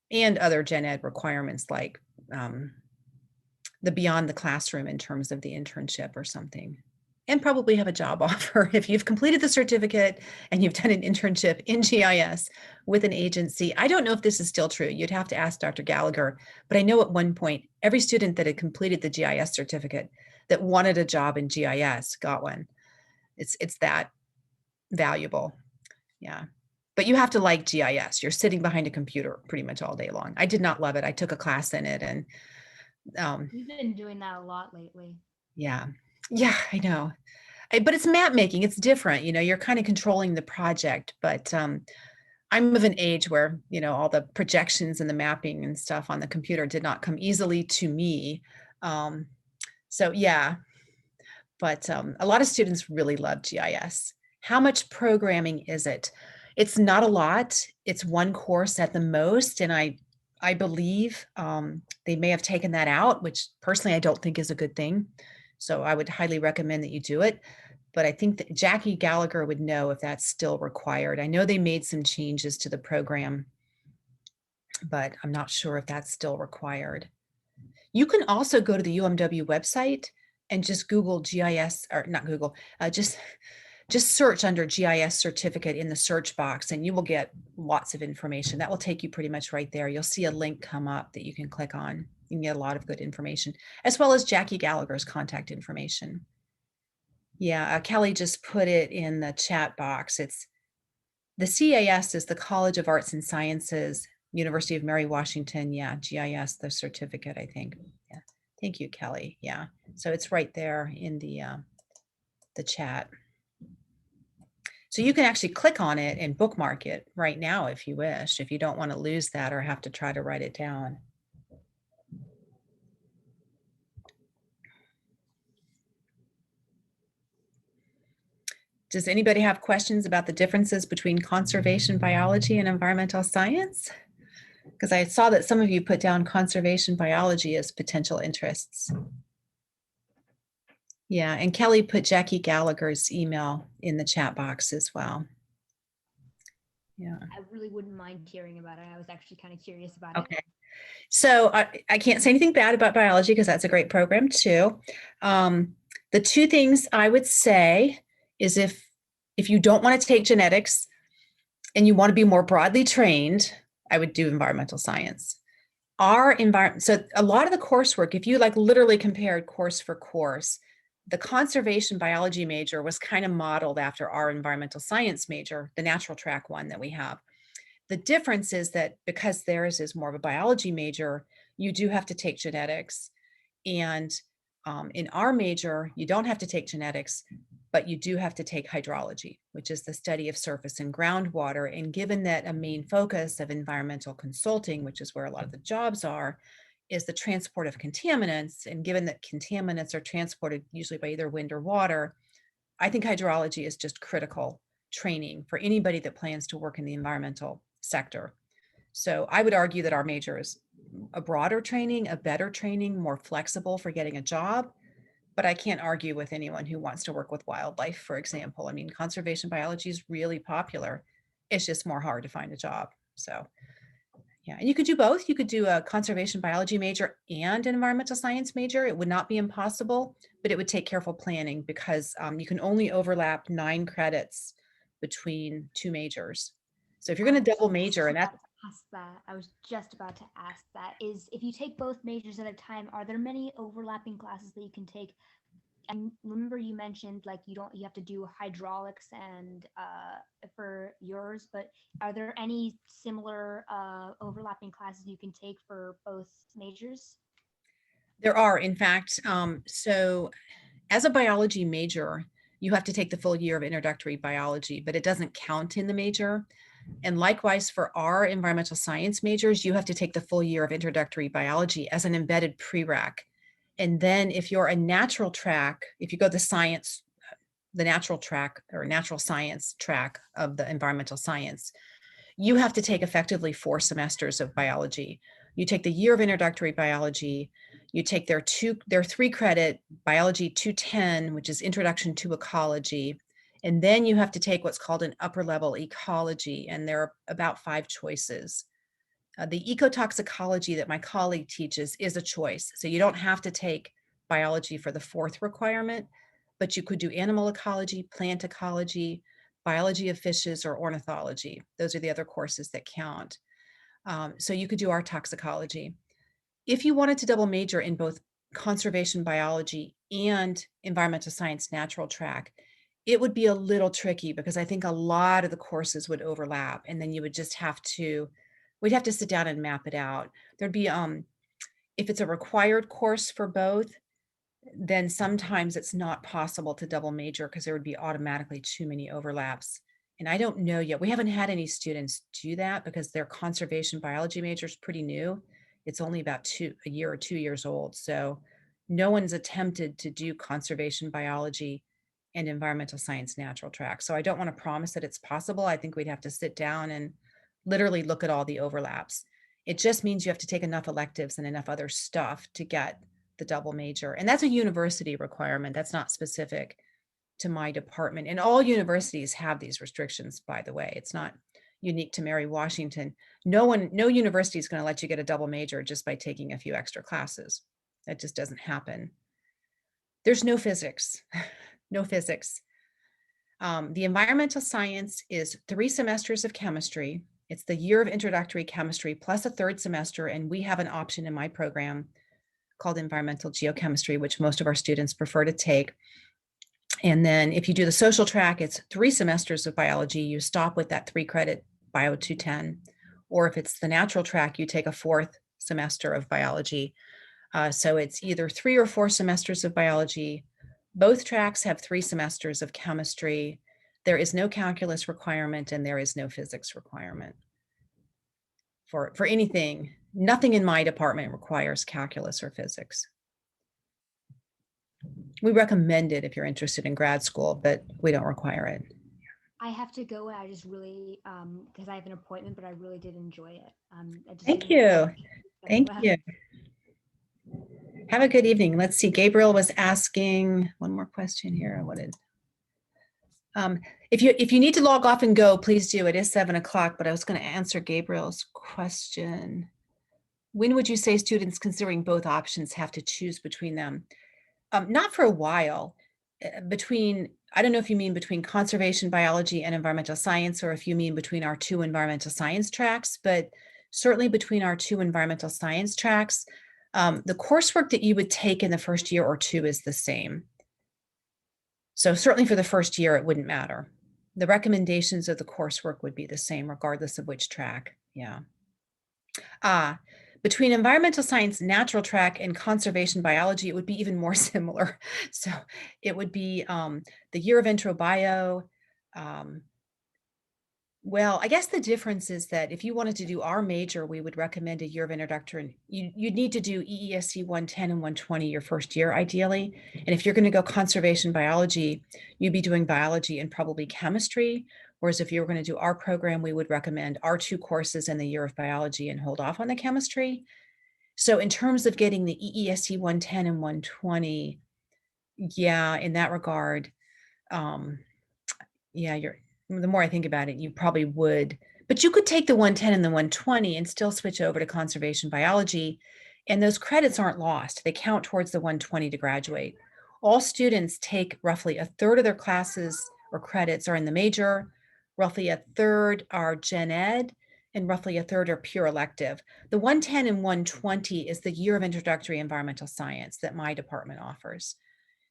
and other gen ed requirements, like the beyond the classroom in terms of the internship or something, and probably have a job offer if you've completed the certificate and you've done an internship in GIS with an agency. I don't know if this is still true. You'd have to ask Dr. Gallagher, but I know at one point, every student that had completed the GIS certificate that wanted a job in GIS got one. It's that valuable. Yeah. But you have to like GIS. You're sitting behind a computer pretty much all day long. I did not love it. I took a class in it, and We've been doing that a lot lately. yeah, I know. But it's map making. It's different. You're kind of controlling the project, but I'm of an age where, all the projections and the mapping and stuff on the computer did not come easily to me. So yeah, but a lot of students really love GIS. How much programming is it? It's not a lot. It's one course at the most. And I believe they may have taken that out, which personally I don't think is a good thing. So I would highly recommend that you do it. But I think that Jackie Gallagher would know if that's still required. I know they made some changes to the program, but I'm not sure if that's still required. You can also go to the UMW website and just Google GIS, or not Google, just search under GIS certificate in the search box, and you will get lots of information. That will take you pretty much right there. You'll see a link come up that you can click on. You can get a lot of good information, as well as Jackie Gallagher's contact information. Yeah, Kelly just put it in the chat box. It's the CAS is the College of Arts and Sciences, University of Mary Washington. Yeah, GIS, the certificate, I think. Yeah, thank you, Kelly. Yeah, so it's right there in the chat. So you can actually click on it and bookmark it right now if you wish, if you don't want to lose that or have to try to write it down. Does anybody have questions about the differences between conservation biology and environmental science? Because I saw that some of you put down conservation biology as potential interests. Yeah, and Kelly put Jackie Gallagher's email in the chat box as well. Yeah. I really wouldn't mind hearing about it. I was actually kind of curious about it. Okay. So I can't say anything bad about biology because that's a great program too. The two things I would say is if you don't want to take genetics and you want to be more broadly trained, I would do environmental science. So a lot of the coursework, if you like literally compared course for course, the conservation biology major was kind of modeled after our environmental science major, the natural track one that we have. The difference is that because theirs is more of a biology major, you do have to take genetics. And in our major, you don't have to take genetics, but you do have to take hydrology, which is the study of surface and groundwater. And given that a main focus of environmental consulting, which is where a lot of the jobs are, is the transport of contaminants, and given that contaminants are transported usually by either wind or water, I think hydrology is just critical training for anybody that plans to work in the environmental sector. So I would argue that our major is a broader training, a better training, more flexible for getting a job. But I can't argue with anyone who wants to work with wildlife, for example. I mean, conservation biology is really popular. It's just more hard to find a job. So yeah, and you could do both. You could do a conservation biology major and an environmental science major. It would not be impossible, but it would take careful planning because you can only overlap 9 credits between 2 majors. So if you're going to double major, and that I was just about to ask that, is if you take both majors at a time, are there many overlapping classes that you can take? And remember you mentioned like you have to do hydraulics and for yours, but are there any similar overlapping classes you can take for both majors? there are, in fact, so as a biology major, you have to take the full year of introductory biology, but it doesn't count in the major. And likewise for our environmental science majors, you have to take the full year of introductory biology as an embedded prereq. And then if you're a natural track, if you go the natural track or natural science track of the environmental science, you have to take effectively 4 semesters of biology. You take the year of introductory biology, you take their 3-credit biology 210, which is introduction to ecology. And then you have to take what's called an upper level ecology. And there are about 5 choices. The ecotoxicology that my colleague teaches is a choice. So you don't have to take biology for the 4th requirement, but you could do animal ecology, plant ecology, biology of fishes, or ornithology. Those are the other courses that count. So you could do our toxicology. If you wanted to double major in both conservation biology and environmental science natural track, it would be a little tricky because I think a lot of the courses would overlap, and then you would just have to, we'd have to sit down and map it out. There'd be, if it's a required course for both, then sometimes it's not possible to double major because there would be automatically too many overlaps. And I don't know yet. We haven't had any students do that because their conservation biology major is pretty new. It's only about a year or 2 years old. So no one's attempted to do conservation biology and environmental science natural track. So I don't want to promise that it's possible. I think we'd have to sit down and literally look at all the overlaps. It just means you have to take enough electives and enough other stuff to get the double major. And that's a university requirement. That's not specific to my department. And all universities have these restrictions, by the way. It's not unique to Mary Washington. No university is going to let you get a double major just by taking a few extra classes. That just doesn't happen. There's no physics, no physics. The environmental science is 3 semesters of chemistry. It's the year of introductory chemistry plus a 3rd semester. And we have an option in my program called environmental geochemistry, which most of our students prefer to take. And then if you do the social track, it's 3 semesters of biology. You stop with that 3-credit bio 210. Or if it's the natural track, you take a 4th semester of biology. So it's either 3 or 4 semesters of biology. Both tracks have 3 semesters of chemistry. There is no calculus requirement and there is no physics requirement for anything. Nothing in my department requires calculus or physics. We recommend it if you're interested in grad school, but we don't require it. I have to go. I just really, because I have an appointment, but I really did enjoy it. Thank you. Thank you. Have a good evening. Let's see. Gabriel was asking one more question here. What is? If you need to log off and go, please do. It is 7 o'clock, but I was going to answer Gabriel's question. When would you say students considering both options have to choose between them? Not for a while. I don't know if you mean between conservation biology and environmental science, or if you mean between our 2 environmental science tracks, but certainly between our 2 environmental science tracks, the coursework that you would take in the first year or 2 is the same. So certainly for the first year, it wouldn't matter. The recommendations of the coursework would be the same regardless of which track. Yeah. Between environmental science, natural track, and conservation biology, it would be even more similar. So it would be the year of intro bio. Well, I guess the difference is that if you wanted to do our major, we would recommend a year of introductory. You'd need to do EESC 110 and 120 your first year, ideally. And if you're going to go conservation biology, you'd be doing biology and probably chemistry. Whereas if you were going to do our program, we would recommend our 2 courses in the year of biology and hold off on the chemistry. So in terms of getting the EESC 110 and 120, yeah, in that regard, yeah, the more I think about it, you probably would, but you could take the 110 and the 120 and still switch over to conservation biology. And those credits aren't lost. They count towards the 120 to graduate. All students take roughly a third of their classes or credits are in the major, roughly a third are gen ed, and roughly a third are pure elective. The 110 and 120 is the year of introductory environmental science that my department offers.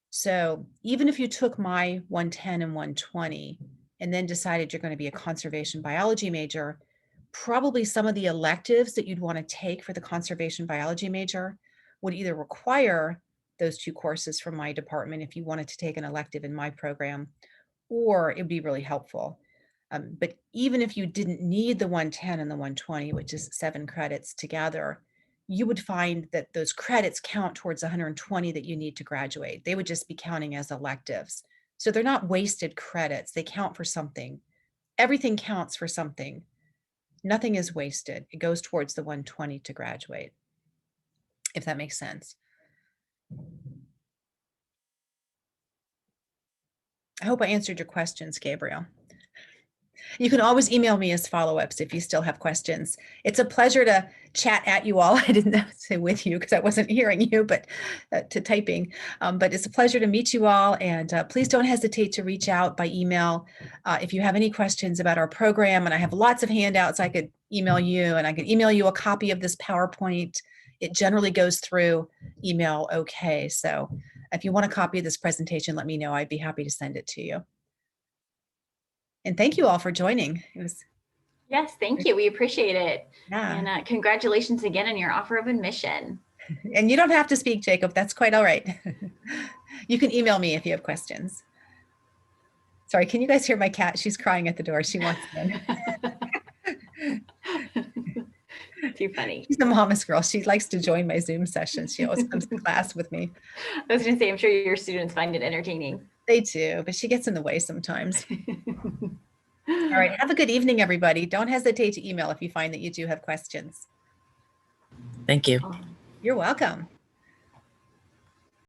So even if you took my 110 and 120 and then decided you're going to be a conservation biology major, probably some of the electives that you'd want to take for the conservation biology major would either require those 2 courses from my department if you wanted to take an elective in my program, or it would be really helpful. But even if you didn't need the 110 and the 120, which is 7 credits together, you would find that those credits count towards 120 that you need to graduate. They would just be counting as electives. So they're not wasted credits. They count for something. Everything counts for something. Nothing is wasted. It goes towards the 120 to graduate, if that makes sense. I hope I answered your questions, Gabriel. You can always email me as follow-ups if you still have questions. It's a pleasure to chat at you all. I didn't say with you because I wasn't hearing you, but to typing. But it's a pleasure to meet you all. And please don't hesitate to reach out by email if you have any questions about our program. And I have lots of handouts I could email you, and I could email you a copy of this PowerPoint. It generally goes through email okay. So if you want a copy of this presentation, let me know. I'd be happy to send it to you. And thank you all for joining. It was Yes, thank you. We appreciate it. Yeah. And congratulations again on your offer of admission. And you don't have to speak, Jacob. That's quite all right. You can email me if you have questions. Sorry, can you guys hear my cat? She's crying at the door. She wants in. Too funny. She's a mama's girl. She likes to join my Zoom sessions. She always comes to class with me. I was going to say, I'm sure your students find it entertaining. They do, but she gets in the way sometimes. All right. Have a good evening, everybody. Don't hesitate to email if you find that you do have questions. Thank you. You're welcome.